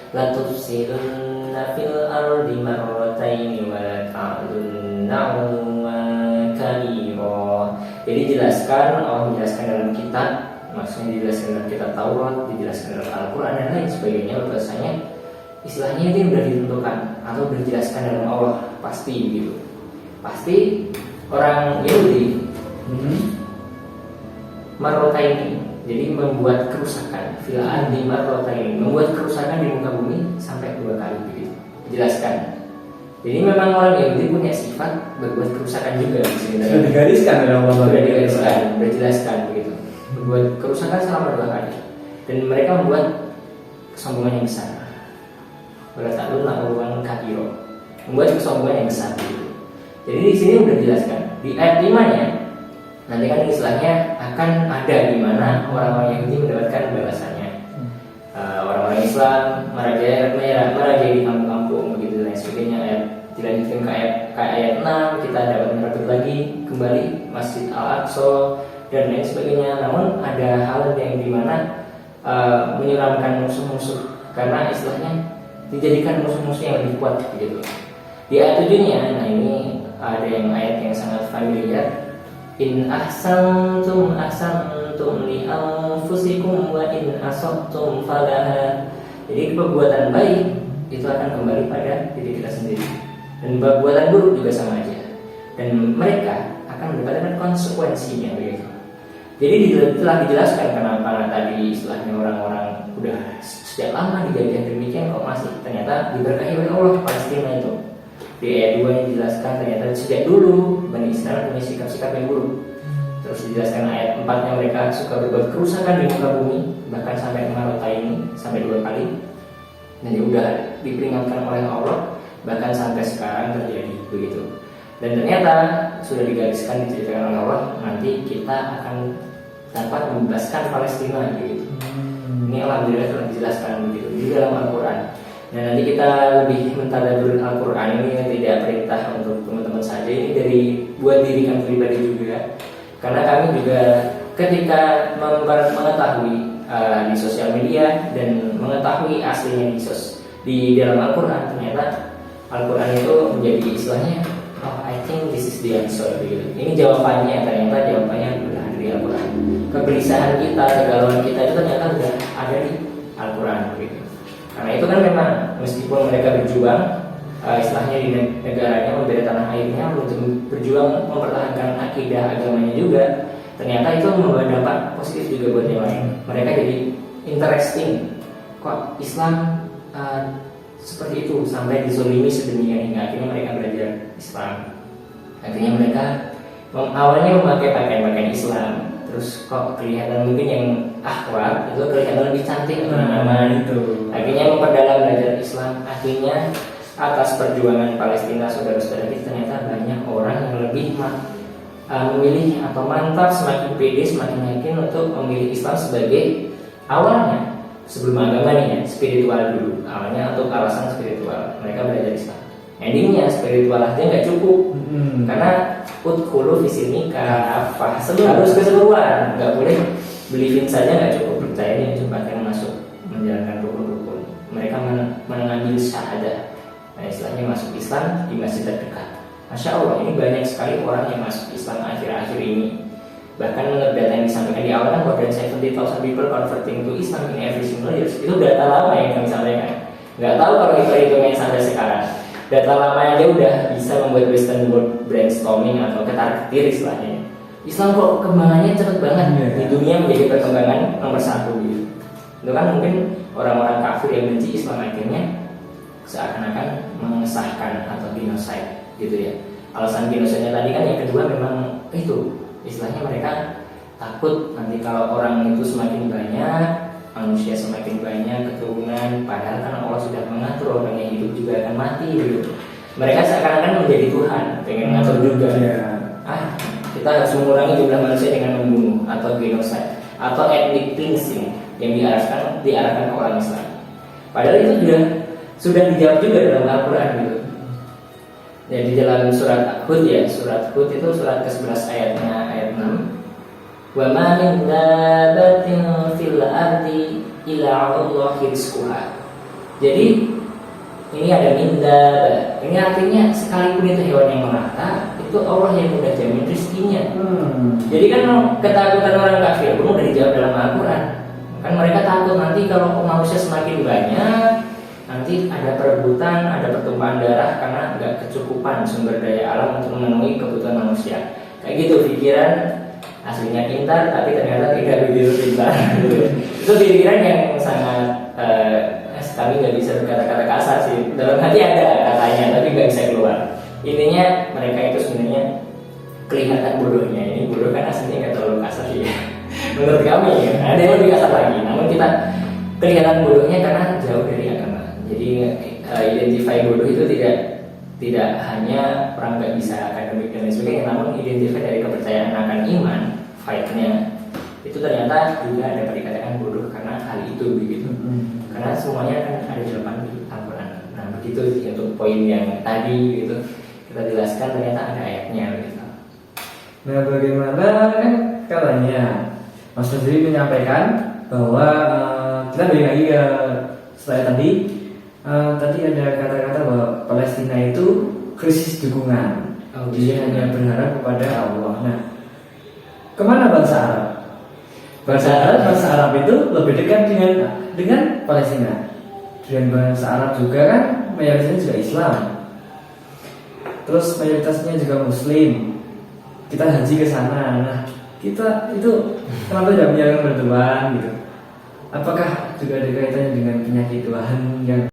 la tufsidunna fil ardi marrataini wa la ta'lunna 'uluwan kabira. Jadi jelaskan, Allah menjelaskan dalam kitab, maksudnya dijelaskan dalam kitab Taurat, dijelaskan dalam Al-Quran dan lain sebagainya, bahasanya istilahnya itu sudah ditentukan atau sudah dijelaskan dalam Allah, pasti begitu. Pasti orang Yahudi marrotaini, jadi membuat kerusakan fil ardi marrotaini, membuat kerusakan di muka bumi sampai 2 kali begitu. Dijelaskan. Jadi memang orang Yahudi punya sifat berbuat kerusakan juga di sini. Sudah digariskan dalam Allah. Sudah digariskan, sudah dijelaskan begitu. Berbuat kerusakan selama 2 kali. Dan mereka membuat kesombongan yang besar. Bertaklunna 'uluwan kabira. Membuat kesombongan yang besar begitu. Jadi di sini sudah dijelaskan. Di ayat 5-nya nanti kan istilahnya akan ada di mana orang-orang Yahudi mendapatkan balasannya. Orang-orang Islam merajai di kampung-kampung begitu dan sebagainya. Ayat dilanjutkan ke ayat 6, kita dapat merebut lagi kembali Masjid Al-Aqsa dan lain sebagainya. Namun ada hal yang dimana menyeramkan musuh-musuh karena istilahnya dijadikan musuh-musuh yang lebih kuat begitu. Di ayat 7-nya, nah ini ada yang ayat yang sangat familiar. In ahsantum li anfusikum wa in asabtum falaha. Jadi perbuatan baik itu akan kembali pada diri kita sendiri, dan perbuatan buruk juga sama aja, dan mereka akan mendapatkan konsekuensinya begitu. Jadi telah dijelaskan kenapa tadi istilahnya orang-orang udah sejak lama dijadikan demikian kok masih ternyata diberkahi oleh Allah Palestina itu. Di ayat 2 yang dijelaskan ternyata sejak dulu Bani Israel punya sikap-sikap yang buruk. Terus dijelaskan ayat 4-nya mereka suka berbuat kerusakan di muka bumi, bahkan sampai marrotaini, sampai 2 kali. Dan juga diperingatkan oleh Allah, bahkan sampai sekarang terjadi begitu. Dan ternyata sudah digariskan, diceritakan oleh Allah, nanti kita akan dapat membebaskan Palestina begitu. Ini alhamdulillah telah dijelaskan begitu di dalam Al-Quran. Dan nanti kita lebih mentadabbur Al-Quran ini tidak perintah untuk teman-teman saja, ini dari buat diri kami pribadi juga. Karena kami juga ketika mengetahui di sosial media dan mengetahui aslinya di dalam Al-Quran, ternyata Al-Quran itu menjadi istilahnya, oh I think this is the answer gitu. Ini jawabannya, ternyata jawabannya sudah ada di Al-Quran. Kegelisahan kita, kegalauan kita itu ternyata sudah ada di Al-Quran gitu. Karena itu kan memang meskipun mereka berjuang istilahnya di negaranya, membela tanah airnya, untuk berjuang mempertahankan akidah agamanya juga, ternyata itu membawa dampak positif juga buat yang lain. Mereka jadi interesting, kok Islam seperti itu sampai dizolimi sedemikian hingga akhirnya mereka belajar Islam. Akhirnya mereka awalnya memakai pakaian Islam, terus kok kelihatan mungkin yang akhwat itu kelihatan lebih cantik nama itu. Akhirnya memperdalam belajar Islam. Akhirnya atas perjuangan Palestina saudara-saudara kita, ternyata banyak orang yang lebih memilih atau mantap, semakin pede, semakin yakin untuk memilih Islam sebagai awalnya sebelum agama nih ya, spiritual dulu. Awalnya untuk alasan spiritual mereka belajar Islam. Endingnya spiritual aja nggak cukup, karena udkhulu fisini kafah, harus keseluruhan, nggak boleh believing saja nggak cukup, percaya yang cepat yang masuk menjalankan rukun-rukun. Mereka mengambil syahadah, nah istilahnya masuk Islam di masjid terdekat. Masya Allah, ini banyak sekali orang yang masuk Islam akhir-akhir ini. Bahkan menurut data yang disampaikan di awal kan, more than 70,000 people converting to Islam in every single year. Itu data lama yang kami sampaikan. Nggak tahu kalau hitungnya sampai sekarang. Data lama aja udah bisa membuat Western world brainstorming atau ketar-ketir istilahnya. Islam kok kembangannya cepet banget di dunia, menjadi perkembangan nomor 1 gitu. Itu kan mungkin orang-orang kafir yang benci Islam akhirnya seakan-akan mengesahkan atau genocide gitu ya. Alasan genocide tadi kan yang kedua memang itu, istilahnya mereka takut nanti kalau orang itu semakin banyak, manusia semakin banyak, keturunan, padahal kan Allah sudah mengatur orang yang hidup juga akan mati gitu. Mereka seakan-akan menjadi Tuhan, pengen ngatur juga ya. Kita harus mengurangi jumlah manusia dengan membunuh atau genocide atau ethnic cleansing yang diarahkan ke orang Islam. Padahal itu sudah dijawab juga dalam Al-Quran gitu. Ya, di dalam surat Hud ya, surat Hud itu surat ke-11 ayatnya ayat 6. Wa ma min dabbatin fil ardi illa 'alallahi rizquha. Jadi ini ada minda, ini artinya sekalipun itu hewan yang merata, itu Allah yang udah jamin rezekinya. Jadi kan ketakutan orang kafir pun udah dijawab dalam Al-Quran. Kan mereka takut nanti kalau manusia semakin banyak, nanti ada perebutan, ada pertumpahan darah karena nggak kecukupan sumber daya alam untuk memenuhi kebutuhan manusia. Kayak gitu pikiran aslinya pintar, tapi ternyata tidak begitu pintar. Itu pikiran yang sangat kami nggak bisa berkata-kata kasar sih. Dalam hati ada katanya, tapi nggak bisa keluar. Intinya mereka itu sebenarnya kelihatan bodohnya. Ini bodoh kan aslinya nggak terlalu kasar sih. Menurut kami ya. Ada yang lebih kasar lagi. Namun kita kelihatan bodohnya karena jauh dari agama. Jadi identify bodoh itu tidak hanya orang nggak bisa akademik dan lain sebagainya, namun identify dari kepercayaan akan iman, fight-nya itu ternyata juga dapat dikatakan bodoh karena hal itu begitu. Karena semuanya kan ada jawaban di Al-Quran. Nah begitu sih untuk poin yang tadi gitu kita jelaskan, ternyata ada ayatnya gitu. Nah bagaimana kan katanya Mas Fajri menyampaikan bahwa kita balik lagi ke slide tadi. Tadi ada kata-kata bahwa Palestina itu krisis dukungan. Dia hanya berharap kepada Allah. Nah, kemana bangsa Arab? Bangsa Arab itu lebih dekat dengan Palestina. Dan bangsa Arab juga kan mayoritasnya juga Islam. Terus mayoritasnya juga Muslim. Kita haji ke sana. Nah, kita itu kenapa tidak menjalankan berdoa gitu? Apakah juga ada kaitannya dengan penyakit Tuhan yang